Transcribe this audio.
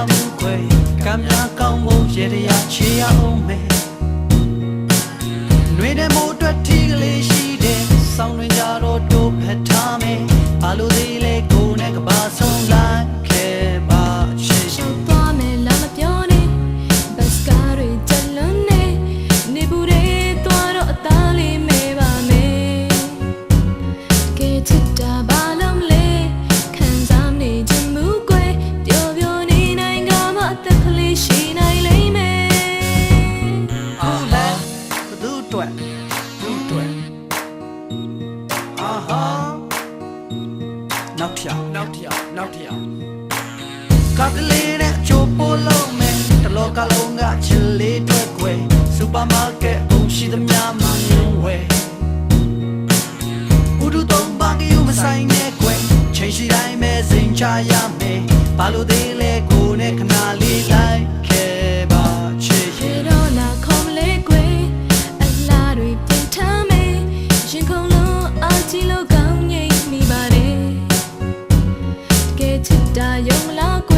ဘူးခွေကမ်းများကောင်းဖို့ရေတရားချေရအောင်မယ်နှွေတဲ့မိုးအတွက်ထီးကလေးရှိတယ်ဆောင်းတွင်ကြတော့တို့ဖက်ထားမယ်ဘာလို့သေးလဲကိုနဲ့ကဘာဆုံးလိုက်ခဲ့ပါချေရှောက်သွားမယ်လာမပြောနဲ့ဘတ်စကားတွေကြလွန်းနေနေဘူးတွေသွားတော့အသားလေးမဲပါမယ်ကဲချစ်တာဘာလုံးလဲခံစားနေချင်မှုကွယ်ပျော်ပျော်နေနိုင်ကမှအသက်ကလေးရှိနိုင်လိမ့်မယ်ဟုတ်လားဘသူအတွက်သူအတွက်အာဟာနောက်ထျောက်ကပ်လေးနဲ့ချိုးပိုးလုံးမယ်တလောကလုံးကချစ်လေးတွေကွယ်စူပါမားကတ်ဘုံရှိသမျှမှယုံဝဲဥဒုတုံးဘာကယူမဆိုင်နဲ့ကွယ်ချိန်ရှိတိုင်းမဲ့စိန်ချရမယ်ဘာလို့သေးလဲကိုနဲ့ခဏလေးလိုက်ခဲ့ပါချေရေတော့လာခေါမလေးကွယ်အလားတွေပြင်ထားမယ်ရင်ခုန်လို့အာချီလို့ကောင်းငိမ့်မိပါတယ်ကဲချစ်တာယုံမလားကွ